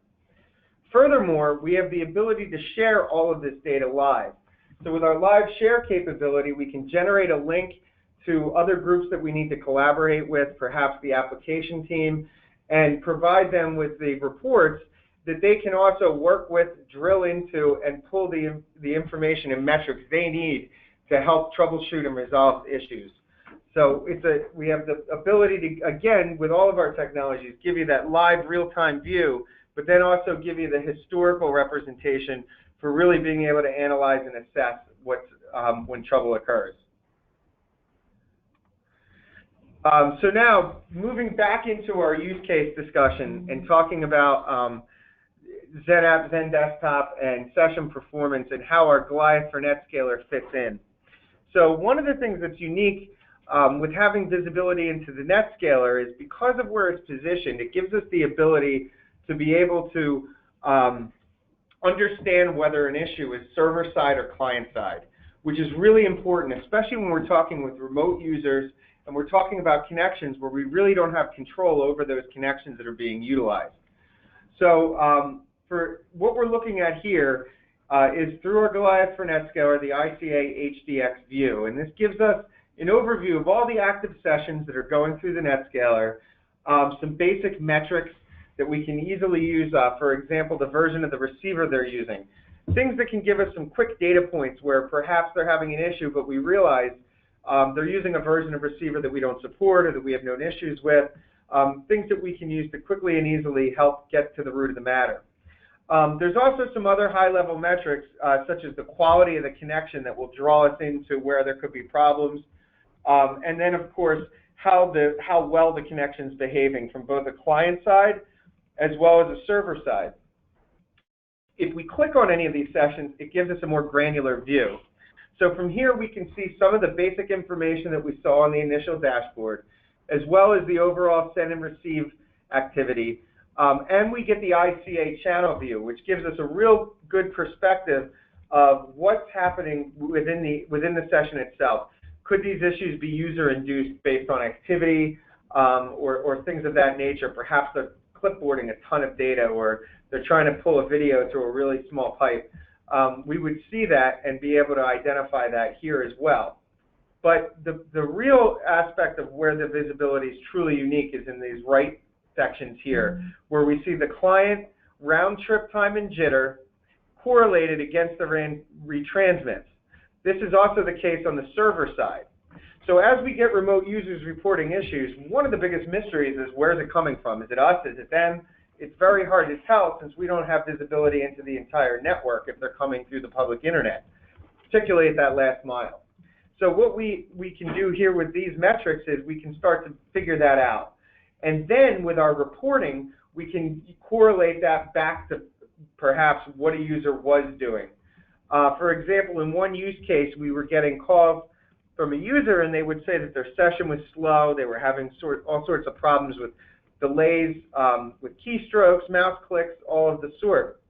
Furthermore, we have the ability to share all of this data live. So with our live share capability, we can generate a link to other groups that we need to collaborate with, perhaps the application team, and provide them with the reports that they can also work with, drill into, and pull the information and metrics they need to help troubleshoot and resolve issues. So we have the ability to, again, with all of our technologies, give you that live real-time view, but then also give you the historical representation for really being able to analyze and assess when trouble occurs. So now, moving back into our use case discussion and talking about Zen App, Zen Desktop, and session performance and how our Goliath for NetScaler fits in. So one of the things that's unique with having visibility into the NetScaler is because of where it's positioned, it gives us the ability to be able to understand whether an issue is server-side or client-side, which is really important, especially when we're talking with remote users and we're talking about connections where we really don't have control over those connections that are being utilized. So for what we're looking at here is through our Goliath for NetScaler, the ICA HDX view. And this gives us an overview of all the active sessions that are going through the NetScaler, some basic metrics that we can easily use, for example, the version of the receiver they're using. Things that can give us some quick data points where perhaps they're having an issue, but we realize they're using a version of receiver that we don't support or that we have known issues with, things that we can use to quickly and easily help get to the root of the matter. There's also some other high-level metrics, such as the quality of the connection that will draw us into where there could be problems, and then, of course, how well the connection's behaving from both a client side as well as a server side. If we click on any of these sessions, it gives us a more granular view. So from here, we can see some of the basic information that we saw on the initial dashboard, as well as the overall send and receive activity. And we get the ICA channel view, which gives us a real good perspective of what's happening within the session itself. Could these issues be user-induced based on activity or things of that nature? Perhaps they're clipboarding a ton of data, or they're trying to pull a video through a really small pipe. We would see that and be able to identify that here as well. But the real aspect of where the visibility is truly unique is in these right sections here, where we see the client round trip time and jitter correlated against the retransmits. This is also the case on the server side. So as we get remote users reporting issues, one of the biggest mysteries is where's it coming from? Is it us? Is it them? it's very hard to tell since we don't have visibility into the entire network if they're coming through the public internet, particularly at that last mile. So what we can do here with these metrics is we can start to figure that out. And then with our reporting, we can correlate that back to perhaps what a user was doing. For example, in one use case, we were getting calls from a user and they would say that their session was slow, they were having all sorts of problems with delays, with keystrokes, mouse clicks, all of the sort.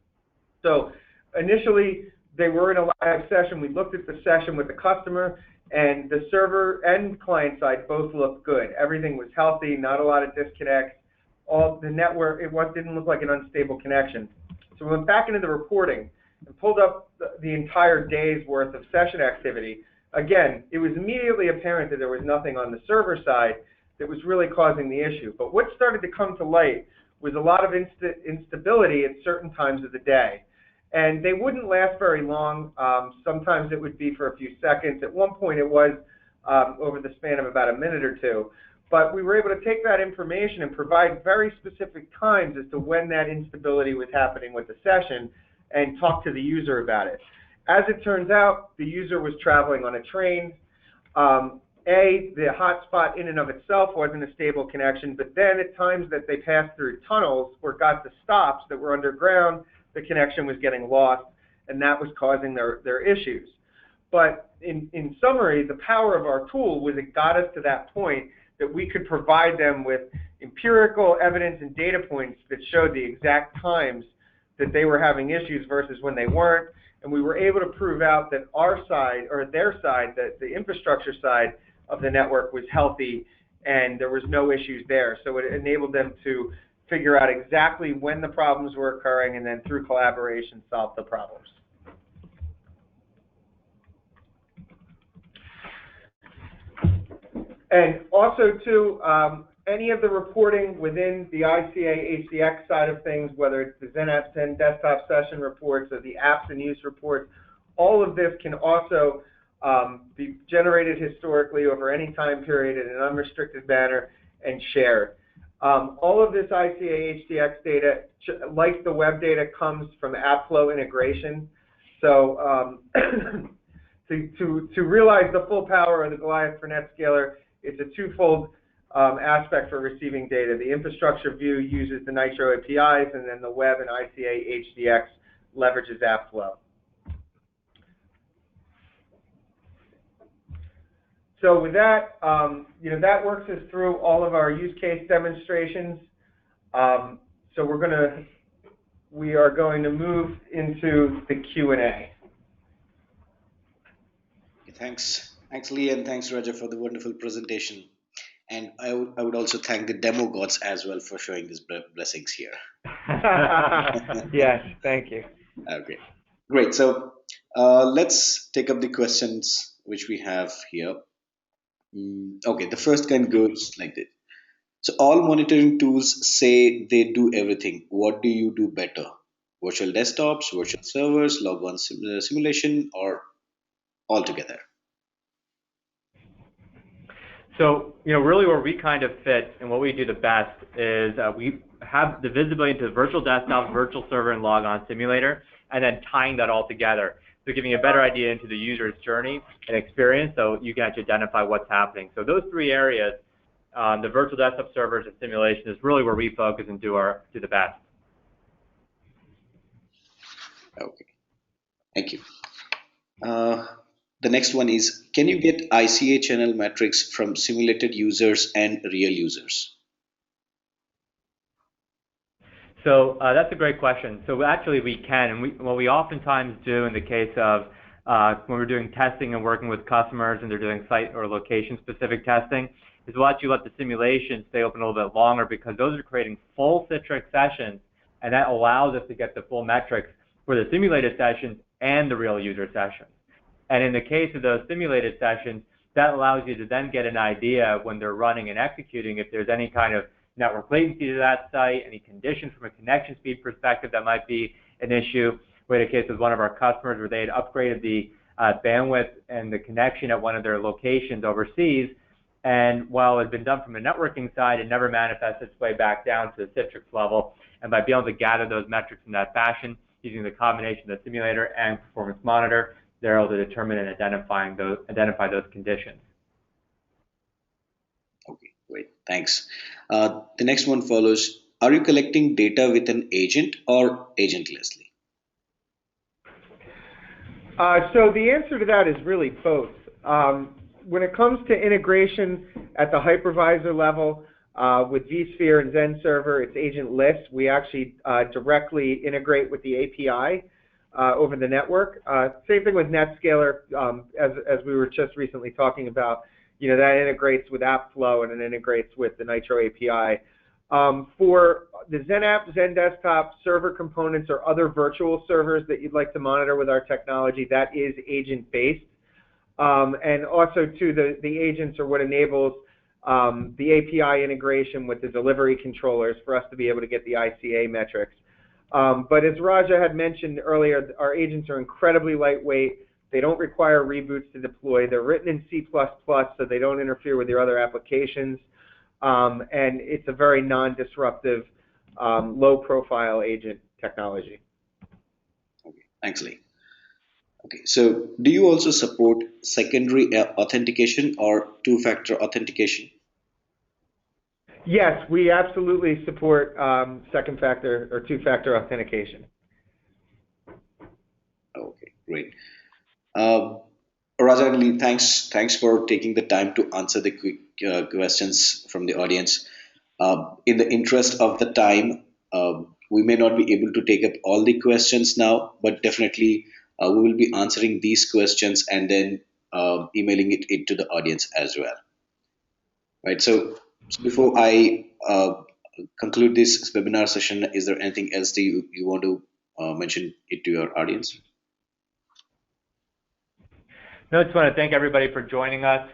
So initially, they were in a live session. We looked at the session with the customer, and the server and client side both looked good. Everything was healthy, not a lot of disconnects. All the network, didn't look like an unstable connection. So we went back into the reporting and pulled up the entire day's worth of session activity. Again, it was immediately apparent that there was nothing on the server side that was really causing the issue. But what started to come to light was a lot of instability at certain times of the day. And they wouldn't last very long. Sometimes it would be for a few seconds. At one point it was over the span of about a minute or two. But we were able to take that information and provide very specific times as to when that instability was happening with the session and talk to the user about it. As it turns out, the user was traveling on a train. The hotspot in and of itself wasn't a stable connection, but then at times that they passed through tunnels or got to stops that were underground, the connection was getting lost, and that was causing their issues. But in summary, the power of our tool was it got us to that point that we could provide them with empirical evidence and data points that showed the exact times that they were having issues versus when they weren't. And we were able to prove out that our side, or their side, that the infrastructure side of the network was healthy and there was no issues there. So it enabled them to figure out exactly when the problems were occurring and then through collaboration solve the problems. And also too, any of the reporting within the ICA HDX side of things, whether it's the XenApp 10 desktop session reports or the apps and use reports, all of this can also be generated historically over any time period in an unrestricted manner and shared. All of this ICA HDX data, like the web data, comes from AppFlow integration. So to realize the full power of the Goliath for NetScaler, it's a twofold aspect for receiving data. The infrastructure view uses the Nitro APIs, and then the web and ICA HDX leverages AppFlow. So with that, that works us through all of our use case demonstrations. So we are going to move into the Q&A. Thanks Lee, and thanks Roger for the wonderful presentation. And I would also thank the demo gods as well for showing these blessings here. Yes, thank you. Okay, great. So let's take up the questions which we have here. Okay, the first kind goes like this. So all monitoring tools say they do everything. What do you do better? Virtual desktops, virtual servers, Logon simulation, or all together? So, really where we kind of fit and what we do the best is we have the visibility into the virtual desktop, virtual server, and Logon simulator, and then tying that all together. So giving you a better idea into the user's journey and experience so you can actually identify what's happening. So those three areas, the virtual desktop servers and simulation, is really where we focus and do the best. Okay, thank you. The next one is, can you get ICA channel metrics from simulated users and real users? So that's a great question. So actually we can, and what we oftentimes do in the case of when we're doing testing and working with customers and they're doing site or location specific testing, is we'll actually let the simulation stay open a little bit longer because those are creating full Citrix sessions, and that allows us to get the full metrics for the simulated sessions and the real user sessions. And in the case of those simulated sessions, that allows you to then get an idea when they're running and executing if there's any kind of network latency to that site, any conditions from a connection speed perspective that might be an issue. We had a case with one of our customers where they had upgraded the bandwidth and the connection at one of their locations overseas, And while it had been done from a networking side, it never manifests its way back down to the Citrix level. And by being able to gather those metrics in that fashion, using the combination of the simulator and performance monitor, they're able to determine and identify those conditions. Okay, great. Thanks. The next one follows. Are you collecting data with an agent or agentlessly? So the answer to that is really both. When it comes to integration at the hypervisor level with vSphere and Zen Server, it's agentless. We actually directly integrate with the API over the network. Same thing with NetScaler, as we were just recently talking about. You know, that integrates with AppFlow and it integrates with the Nitro API. For the Zen app, Zen desktop, server components, or other virtual servers that you'd like to monitor with our technology, that is agent-based. And also, too, the agents are what enables the API integration with the delivery controllers for us to be able to get the ICA metrics. But as Raja had mentioned earlier, our agents are incredibly lightweight. They don't require reboots to deploy. They're written in C++, so they don't interfere with your other applications. And it's a very non-disruptive, low-profile agent technology. Okay, thanks, Lee. Okay, so do you also support secondary authentication or two-factor authentication? Yes, we absolutely support second factor or two-factor authentication. Okay, great. Raja and Lee, thanks for taking the time to answer the quick questions from the audience. In the interest of the time, we may not be able to take up all the questions now, but definitely we will be answering these questions and then emailing it to the audience as well. Right. So before I conclude this webinar session, is there anything else that you want to mention it to your audience? No, I just want to thank everybody for joining us.